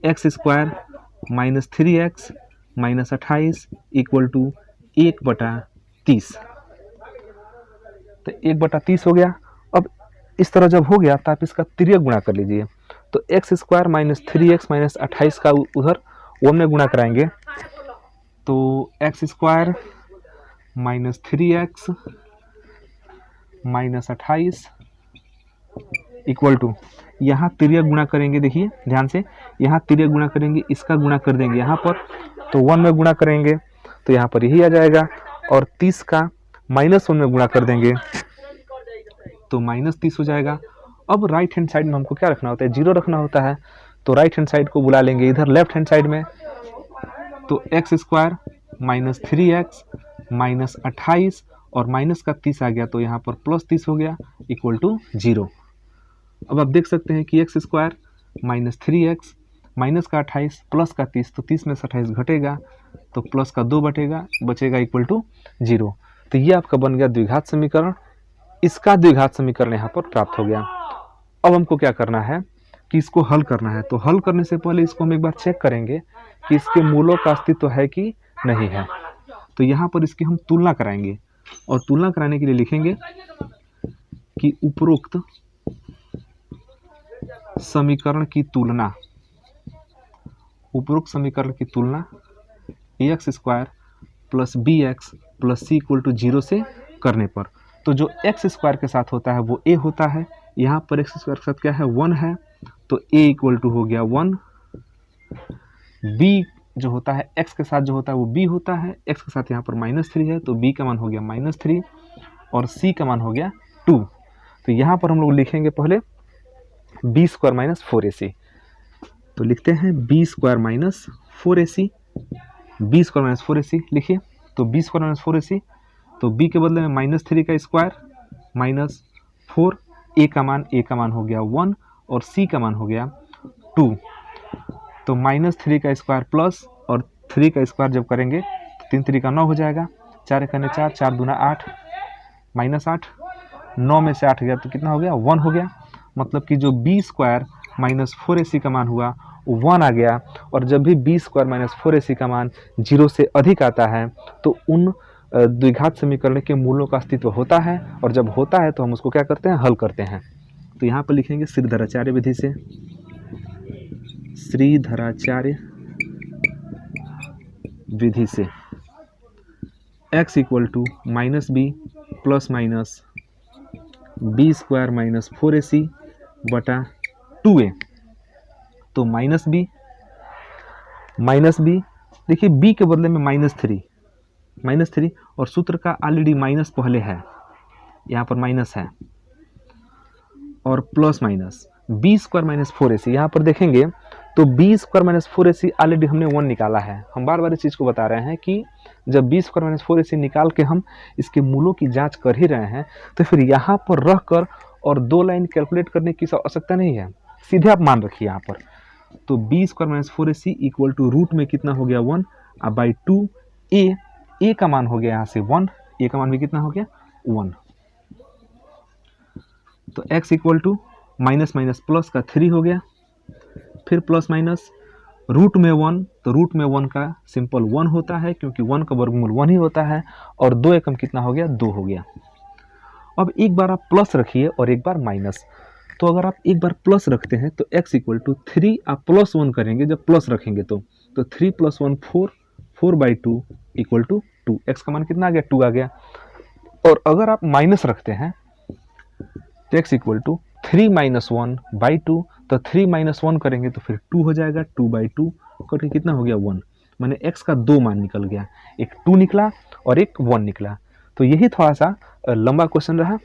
x square -3x -28 equal to 1/30। तो 1/30 हो गया। अब इस तरह जब हो गया तो आप इसका तिर्यक गुणा कर लीजिए, तो x स्क्वायर -3x -28 का उधर वो में गुणा कराएंगे तो x square -3x -28 equal to, यहाँ तिर्यक गुणा करेंगे, देखिए ध्यान से, यहाँ तिर्यक गुणा करेंगे, इसका गुणा कर देंगे यहाँ पर तो 1 में गुणा करेंगे तो यहाँ पर यही आ जाएगा और 30 का -1 में गुणा कर देंगे तो -30 हो जाएगा। अब राइट हैंड साइड में हमको क्या रखना होता है 0 रखना होता है, तो राइट हैंड साइड को बुला लेंगे इधर लेफ्ट हैंड साइड में, तो x स्क्वायर -3x -28 और माइनस का 30 आ गया तो यहाँ पर +30 हो गया इक्वल टू 0। अब आप देख सकते हैं कि x स्क्वायर -3x माइनस का 28 प्लस का 30, तो 30 में से 28 घटेगा तो प्लस का 2 बचेगा इक्वल टू 0। तो ये आपका बन गया द्विघात समीकरण, इसका द्विघात समीकरण यहाँ पर प्राप्त हो गया। अब हमको क्या करना है कि इसको हल करना है, तो हल करने से पहले इसको हम एक बार चेक करेंगे कि इसके मूलों का अस्तित्व है कि नहीं है। तो यहाँ पर इसकी हम तुलना कराएंगे और तुलना कराने के लिए लिखेंगे कि उपरोक्त समीकरण की तुलना, उपरोक्त समीकरण की तुलना ax square plus bx plus c equal to 0 से करने पर, तो जो x स्क्वायर के साथ होता है वो a होता है, यहाँ पर x स्क्वायर के साथ क्या है 1 है तो a इक्वल टू हो गया 1, b जो होता है x के साथ जो होता है वो b होता है, x के साथ यहाँ पर -3 है तो b का मान हो गया -3 और c का मान हो गया 2। तो यहाँ पर हम लोग लिखेंगे पहले b स्क्वायर माइनस 4ac, तो लिखते हैं b square minus 4ac, b square minus 4ac लिखिए, तो b स्क्वायर माइनस 4ac, तो b के बदले में -3 का स्क्वायर माइनस 4, a का मान हो गया 1 और c का मान हो गया 2, तो -3 का स्क्वायर प्लस और 3 का स्क्वायर जब करेंगे तो 3 3 का 9 हो जाएगा, 4 1 4, 4 दूना 8 -8, 9 में से 8 गया तो कितना हो गया 1 हो गया, मतलब कि जो b स्क्वायर माइनस 4ac का मान हुआ वो 1 आ गया। और जब भी b स्क्वायर माइनस 4ac का मान 0 से अधिक आता है तो उन द्विघात समीकरण के मूलों का अस्तित्व होता है, और जब होता है तो हम उसको क्या करते हैं हल करते हैं। तो यहाँ पर लिखेंगे श्रीधराचार्य विधि से, श्रीधराचार्य विधि से x equal to -b plus minus b square minus 4ac बटा 2a, तो माइनस बी देखिए b के बदले में -3 और सूत्र का ऑलरेडी माइनस पहले है, यहाँ पर माइनस है, और plus minus b square minus 4ac, यहाँ पर देखेंगे तो b square minus 4ac already हमने 1 निकाला है। हम बार बार इस चीज़ को बता रहे हैं कि जब b स्क्वायर माइनस 4ac निकाल के हम इसके मूलों की जांच कर ही रहे हैं तो फिर यहाँ पर रख कर और 2 लाइन कैलकुलेट करने की आवश्यकता नहीं है, सीधे आप मान रखिए यहाँ पर। तो b square minus 4ac equal to root में कितना हो गया 1 और बाई 2 a का मान हो गया यहाँ से 1, a का मान भी कितना हो गया 1, तो x equal to minus minus plus का 3 हो गया, फिर प्लस माइनस रूट में 1, तो रूट में 1 का सिंपल 1 होता है क्योंकि 1 का वर्गमूल 1 ही होता है, और 2 एकम कितना हो गया, 2 हो गया। अब एक बार आप प्लस रखिए और एक बार माइनस। तो अगर आप एक बार प्लस रखते हैं तो x इक्वल टू 3 आप प्लस 1 करेंगे, जब प्लस रखेंगे तो 3 + 1 4, 4/2 इक्वल टू 2। x का मान कितना आ गया, 2 आ गया। और अगर आप माइनस रखते हैं तो x इक्वल टू 3 - 1/2, तो 3 - 1 करेंगे तो फिर 2 हो जाएगा, 2/2 करके कितना हो गया, 1। मैंने x का 2 मान निकल गया, एक 2 निकला और एक 1 निकला। तो यही थोड़ा सा लंबा क्वेश्चन रहा,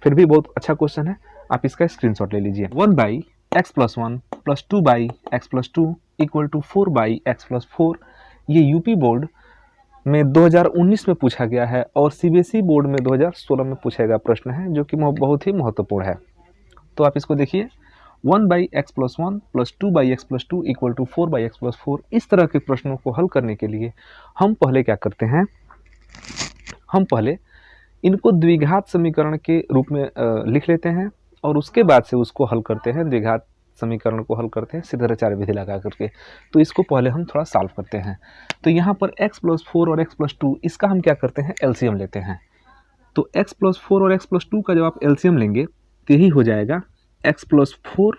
फिर भी बहुत अच्छा क्वेश्चन है, आप इसका स्क्रीनशॉट ले लीजिए। 1/x + 1 + 2/x + 2 equal to 4/x + 4, ये यूपी बोर्ड में 2019 में पूछा गया है और सीबीएसई बोर्ड में 2016 में पूछा गया प्रश्न है, जो कि बहुत ही महत्वपूर्ण है। तो आप इसको देखिए, 1/x + 1 + 2/x + 2 equal to 4/x + 4। इस तरह के प्रश्नों को हल करने के लिए हम पहले क्या करते हैं, हम पहले इनको द्विघात समीकरण के रूप में लिख लेते हैं और उसके बाद से उसको हल करते हैं, द्विघात समीकरण को हल करते हैं सिद्धाचार्य विधि लगा करके। तो इसको पहले हम थोड़ा सॉल्व करते हैं। तो यहाँ पर x + 4 और x + 2, इसका हम क्या करते हैं, एलसीएम लेते हैं। तो x + 4 और x + 2 का जब आप एलसीएम लेंगे तो यही हो जाएगा x + 4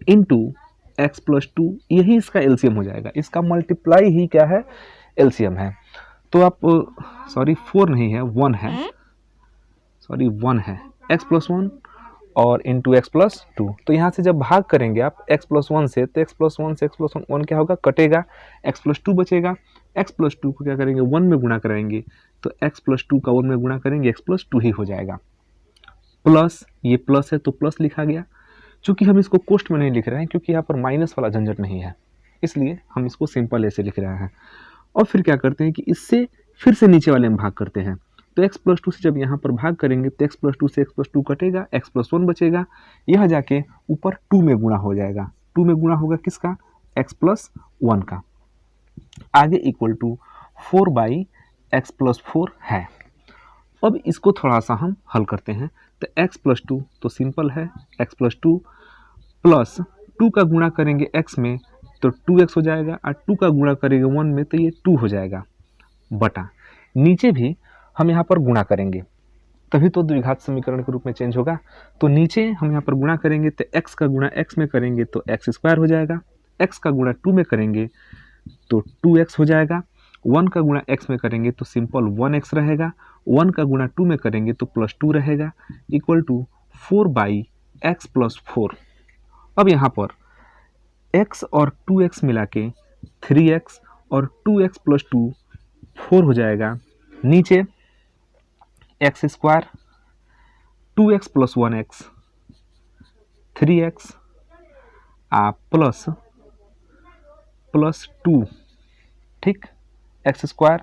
× x + 2, यही इसका एलसीएम हो जाएगा। इसका मल्टीप्लाई ही क्या है, एलसीएम है। तो आप सॉरी 4 नहीं है, 1 है, सॉरी 1 है, x + 1 और इंटू x + 2। तो यहाँ से जब भाग करेंगे आप x + 1 से, तो x + 1 से x + 1 क्या होगा, कटेगा, x + 2 बचेगा। x + 2 को क्या करेंगे, 1 में गुणा कराएंगे, तो x + 2 का 1 में गुणा करेंगे, x + 2 ही हो जाएगा। प्लस, ये प्लस है तो प्लस लिखा गया। चूंकि हम इसको कोष्ट में नहीं लिख रहे हैं क्योंकि यहाँ पर माइनस वाला झंझट नहीं है, इसलिए हम इसको सिंपल ऐसे लिख रहे हैं। और फिर क्या करते हैं कि इससे फिर से नीचे वाले में भाग करते हैं। तो x + 2 से जब यहाँ पर भाग करेंगे तो x + 2 से x + 2 कटेगा, x + 1 बचेगा, यह जाके ऊपर 2 में गुणा हो जाएगा। 2 में गुणा होगा किसका, x + 1 का। आगे इक्वल टू 4/x + 4 है। अब इसको थोड़ा सा हम हल करते हैं। तो x + 2 तो सिंपल है, x + 2 प्लस 2 का गुणा करेंगे x में तो 2x हो जाएगा, और 2 का गुणा करेंगे 1 में तो ये 2 हो जाएगा, बटा नीचे भी हम यहाँ पर गुणा करेंगे तभी तो द्विघात समीकरण के रूप में चेंज होगा। तो नीचे हम यहाँ पर गुणा करेंगे तो x का गुणा x में करेंगे तो x² हो जाएगा, x का गुणा 2 में करेंगे तो 2x हो जाएगा, 1 का गुणा x में करेंगे तो सिंपल 1x रहेगा, 1 का गुणा 2 में करेंगे तो +2 रहेगा, इक्वल टू 4/x + 4। अब यहाँ पर x और 2x मिला के 3x और 2x + 2 4 हो जाएगा। नीचे x² 2x + 1x 3x plus 2, ठीक, x²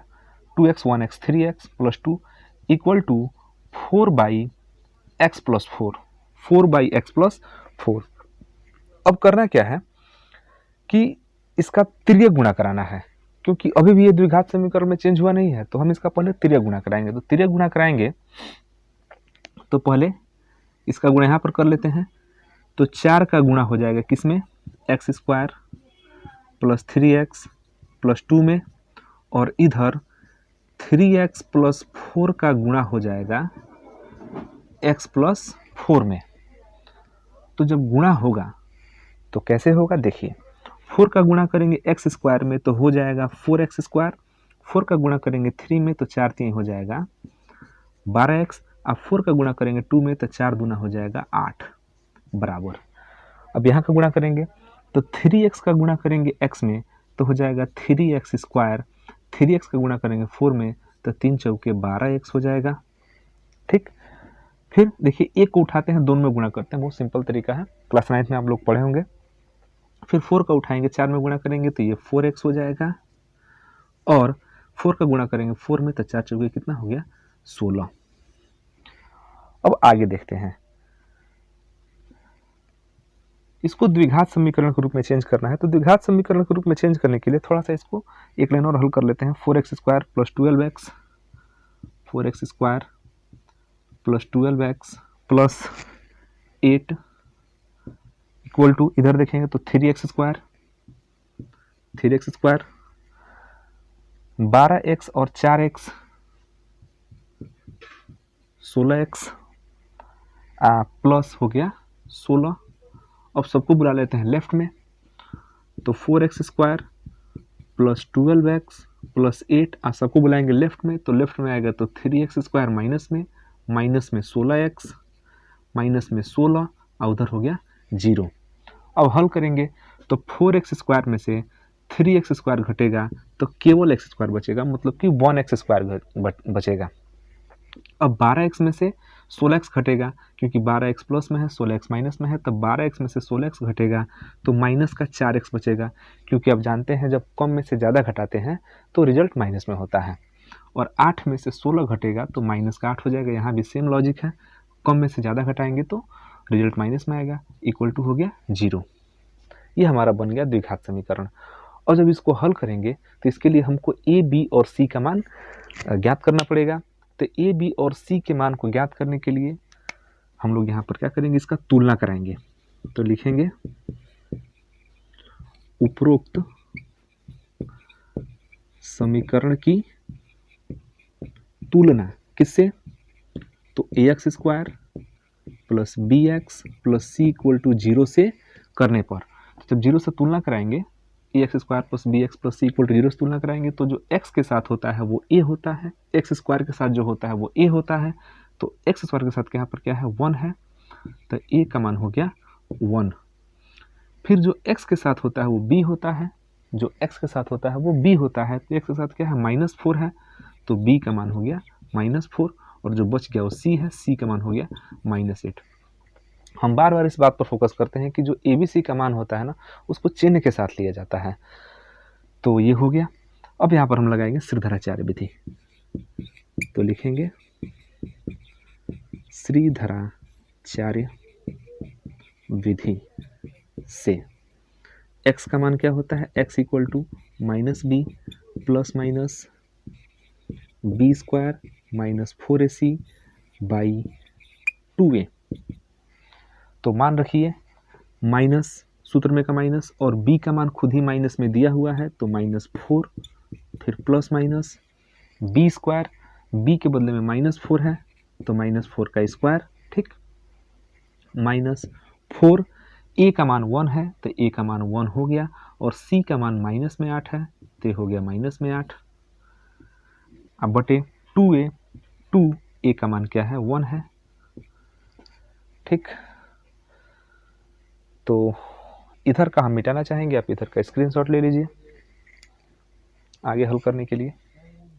2x 1x 3x + 2 equal to 4/x + 4, 4/x + 4। अब करना क्या है कि इसका तिर्यक गुणा कराना है, क्योंकि अभी भी ये द्विघात समीकरण में चेंज हुआ नहीं है, तो हम इसका पहले तिर्यक गुणा कराएंगे। तो तिर्यक गुणा कराएंगे तो पहले इसका गुणा यहाँ पर कर लेते हैं। तो 4 का गुणा हो जाएगा किसमें, x² + 3x + 2 में, और इधर 3x + 4 का गुणा हो जाएगा x + 4 में। तो जब गुणा होगा तो कैसे होगा, देखिए 4 का गुणा करेंगे x² में तो हो जाएगा 4x², 4 का गुणा करेंगे 3 में तो 4 3 हो जाएगा 12x, अब 4 का गुणा करेंगे 2 में तो 4 दूना हो जाएगा 8 बराबर। अब यहाँ का गुणा करेंगे तो 3x का गुणा करेंगे x में तो हो जाएगा 3x², 3x का गुणा करेंगे 4 में तो 3 चौके 12x हो जाएगा, ठीक। फिर देखिए एक को उठाते हैं, दोनों में गुणा करते हैं, बहुत सिंपल तरीका है, क्लास 9 में आप लोग पढ़े होंगे। फिर 4 का उठाएंगे, 4 में गुणा करेंगे तो ये 4x हो जाएगा, और 4 का गुणा करेंगे 4 में तो 4 चौके कितना हो गया 16। अब आगे देखते हैं, इसको द्विघात समीकरण के रूप में चेंज करना है। तो द्विघात समीकरण के रूप में चेंज करने के लिए थोड़ा सा इसको एक लाइन और हल कर लेते हैं। 4x² + 12x, 4x² + 12x + 8 equal to, इधर देखेंगे तो 3x² 3x², 12x और 4x 16x प्लस हो गया 16। अब सबको बुला लेते हैं लेफ्ट में, तो 4x² प्लस 12x प्लस 8 सबको बुलाएंगे लेफ्ट में, तो लेफ्ट में आएगा तो 3x² माइनस में 16x माइनस में 16 और उधर हो गया 0। अब हल करेंगे तो 4x² में से 3x² घटेगा तो केवल x² बचेगा, मतलब कि 1x² बचेगा। अब 12x में से 16x घटेगा, क्योंकि 12x प्लस में है 16x माइनस में है, तब 12x में से 16x घटेगा तो माइनस का 4x बचेगा, क्योंकि अब जानते हैं जब कम में से ज़्यादा घटाते हैं तो रिजल्ट माइनस में होता है। और 8 में से 16 घटेगा तो माइनस का 8 हो जाएगा, यहाँ भी सेम लॉजिक है, कम में से ज़्यादा घटाएंगे तो रिजल्ट माइनस में आएगा, इक्वल टू हो गया 0। ये हमारा बन गया द्विघात समीकरण। और जब इसको हल करेंगे तो इसके लिए हमको a, b और c का मान ज्ञात करना पड़ेगा। तो a, b और c के मान को ज्ञात करने के लिए हम लोग यहाँ पर क्या करेंगे, इसका तुलना कराएंगे। तो लिखेंगे उपरोक्त समीकरण की तुलना किससे, तो ax² plus bx plus c equal to 0 से करने पर। तो जब 0 से तुलना कराएंगे, ax² plus bx plus c equal to 0 से तुलना कराएंगे, तो जो x के साथ होता है वो a होता है, x² के साथ जो होता है वो a होता है, तो x² के साथ यहाँ पर क्या है 1 है, तो a का मान हो गया 1। फिर जो x के साथ होता है वो b होता है, जो x के साथ होता है वो b होता है, तो x के साथ क्या है -4 है, तो b का मान हो गया -4, और जो बच गया वो c है, c का मान हो गया -8। हम बार बार इस बात पर फोकस करते हैं कि जो ABC का मान होता है ना, उसको चिन्ह के साथ लिया जाता है। तो ये हो गया। अब यहाँ पर हम लगाएंगे श्रीधराचार्य विधि, तो लिखेंगे श्रीधराचार्य विधि से x का मान क्या होता है, x equal to -b plus minus b² minus 4ac by 2a। तो मान रखिए माइनस, सूत्र में का माइनस, और b का मान खुद ही माइनस में दिया हुआ है, तो -4 फिर प्लस माइनस b², b के बदले में -4 है तो -4 का स्क्वायर, ठीक, -4, a का मान 1 है तो a का मान 1 हो गया, और c का मान -8 है तो हो गया -8। अब बटे 2a, 2a का मान क्या है 1 है, ठीक। तो इधर का हम मिटाना चाहेंगे, आप इधर का स्क्रीनशॉट ले लीजिए आगे हल करने के लिए।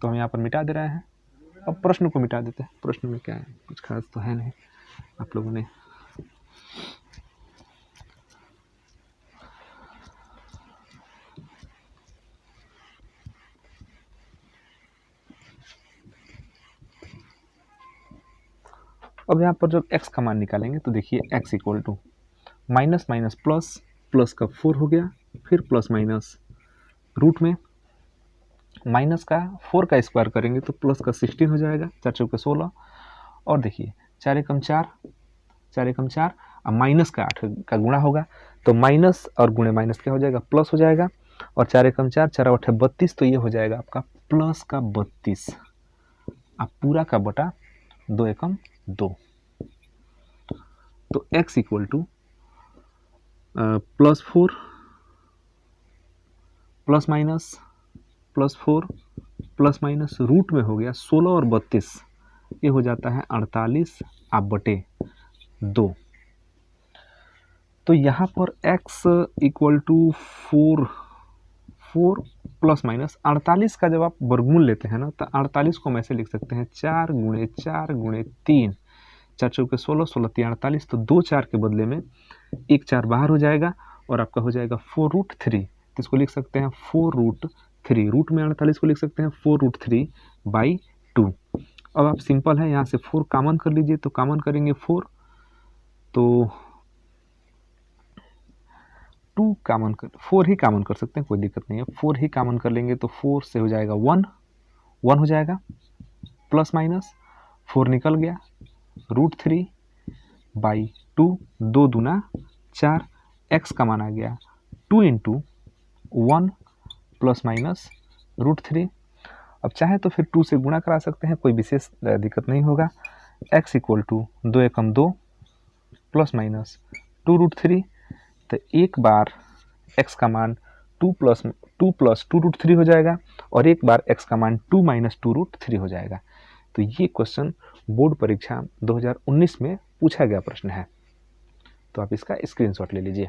तो हम यहाँ पर मिटा दे रहे हैं। अब प्रश्न को मिटा देते हैं। प्रश्न में क्या है, कुछ खास तो है नहीं आप लोगों ने। अब यहाँ पर जब x का मान निकालेंगे तो देखिए x equal to minus minus plus, plus का 4 हो गया, फिर प्लस माइनस रूट में माइनस का 4 का स्क्वायर करेंगे तो प्लस का 16 हो जाएगा, 4 चौके 16, और देखिए 4 एकम 4, 4 एकम 4, अब माइनस का 8 का गुणा होगा तो माइनस और गुणे माइनस क्या हो जाएगा, प्लस हो जाएगा, और 4 एकम 4, 4 8 32, तो ये हो जाएगा आपका प्लस का 32, अब पूरा का बटा 2 एकम 2। तो x equal to +4 plus minus +4 plus minus root में हो गया 16 और 32, ये हो जाता है 48 आप बटे 2। तो यहाँ पर x equal to 4 plus minus 48 का जब आप वर्गमूल लेते हैं ना, तो 48 को हम ऐसे लिख सकते हैं 4 गुणे 4 गुणे 3, 4 चौके 16, 16 3 48, तो 2 4 के बदले में 1 4 बाहर हो जाएगा और आपका हो जाएगा 4√3, तो इसको लिख सकते हैं 4√3, रूट में 48 को लिख सकते हैं 4√3/2। अब आप सिंपल है, यहाँ से 4 कॉमन कर लीजिए, तो कॉमन करेंगे 4, तो 2 कॉमन कर, 4 ही कॉमन कर सकते हैं, कोई दिक्कत नहीं है, 4 ही कॉमन कर लेंगे तो 4 से हो जाएगा 1 हो जाएगा, प्लस माइनस 4 निकल गया, √3/2, 2 दूना 4, x का मान आ गया 2 × 1 प्लस माइनस √3। अब चाहे तो फिर 2 से गुणा करा सकते हैं, कोई विशेष दिक्कत नहीं होगा। x equal to 2 Ekam 2 plus minus 2√3। तो एक बार x का मान 2 प्लस 2√3 हो जाएगा और एक बार x का मान 2 माइनस 2√3 हो जाएगा। तो ये क्वेश्चन बोर्ड परीक्षा 2019 में पूछा गया प्रश्न है, तो आप इसका स्क्रीनशॉट ले लीजिए।